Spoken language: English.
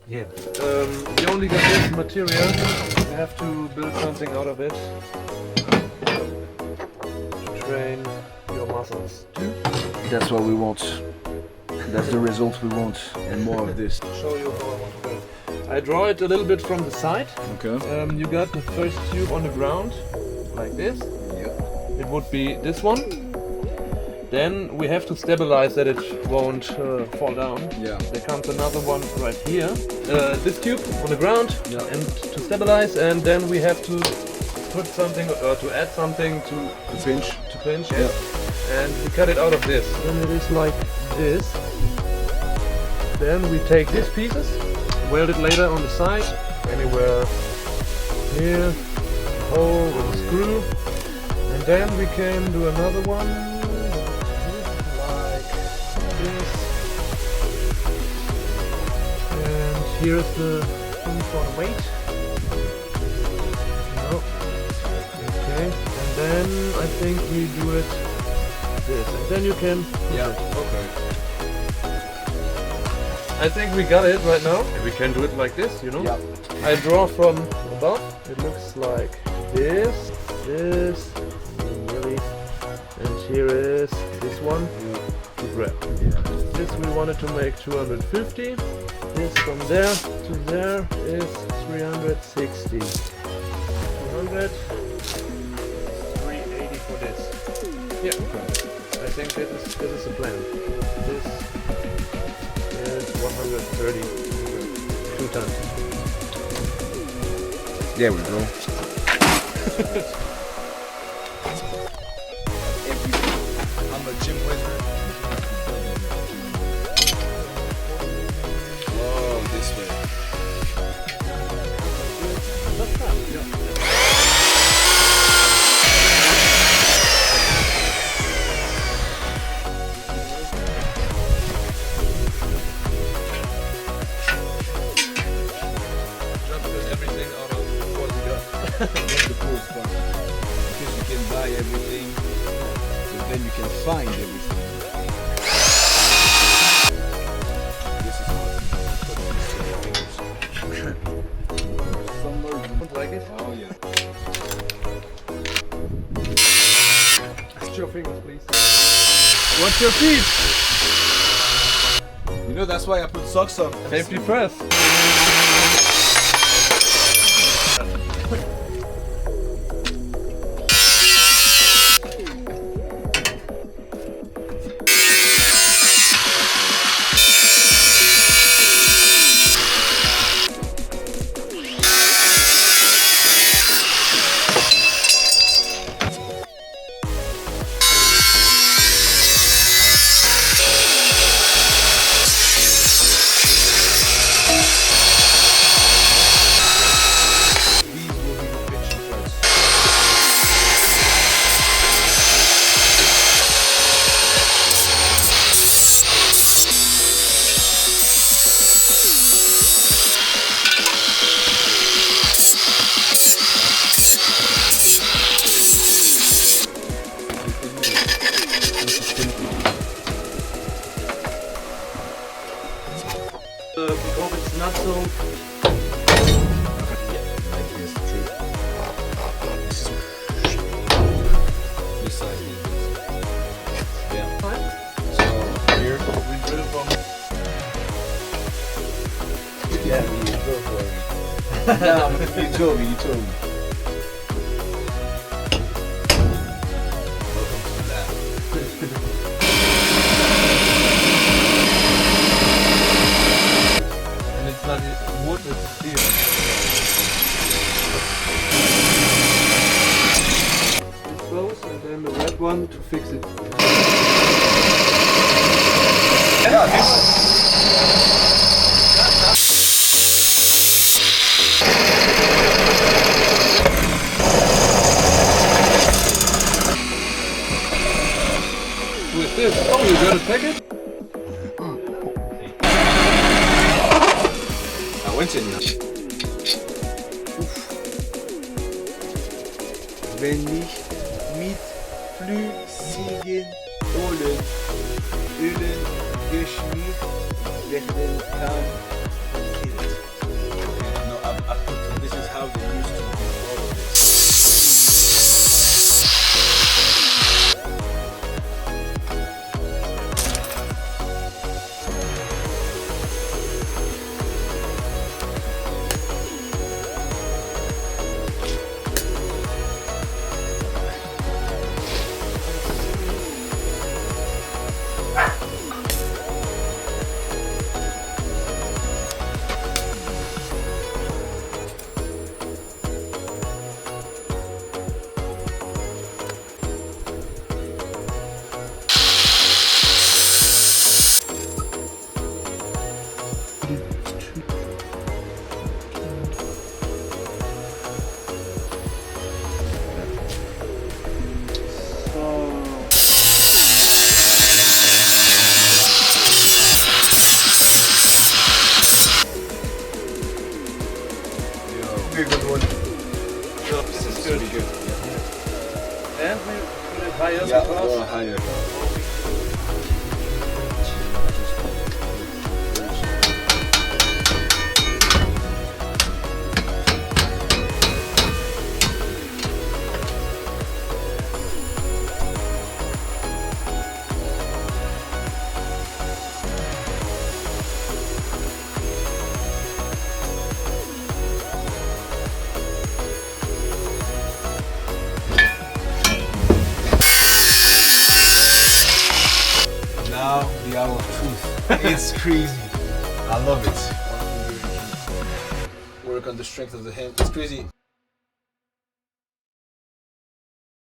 Yeah. You only got this material. You have to build something out of it to train your muscles. That's what we want. That's the result we want, and more of this. Show you how I want to build. I draw it a little bit from the side. Okay. You got the first tube on the ground, like this. Yeah. It would be this one. Then we have to stabilize that it won't fall down. Yeah. There comes another one right here. This tube on the ground, Yeah. and to stabilize, and then we have to put something or to add something to pinch. pinch. Yeah. And we cut it out of this. Then it is like this. Then we take these pieces, weld it later on the side, anywhere here, hole with a screw, and then we can do another one like this. And here's the thing for the weight. No. Okay, and then I think we do it this, and then you can. Yeah. Okay. I think we got it right now. We can do it like this, you know? Yeah. I draw from above. It looks like this, really, and here is this one to grab. Yeah. This we wanted to make 250. This from there to there is 360. 200. 380 for this. Yeah. Okay. I think this is the plan. This is 130. 2 tons. There we go. I'm a gym wizard. Oh, this way. That's fine, yeah. That's the cool part. Because you can buy everything, but then you can find everything. This is hard. Somewhere you don't like it? Oh yeah. Touch your fingers, please. Watch your feet. You know that's why I put socks on. Safety first. Because it's not so. Yeah, like this, true. This side is this. Yeah. So here We drill from. yeah, you go for it. No, you told me. Welcome to the lab. And it's not wood, it's steel. This goes, and then the red one to fix it. Who is this? Oh, you got a packet? went in. Wenn ich mit flüssigen Ölen geschmiert werden kann, put it higher? Yeah, because or higher. Now the hour of truth. It's crazy. I love it. Work on the strength of the hand. It's crazy.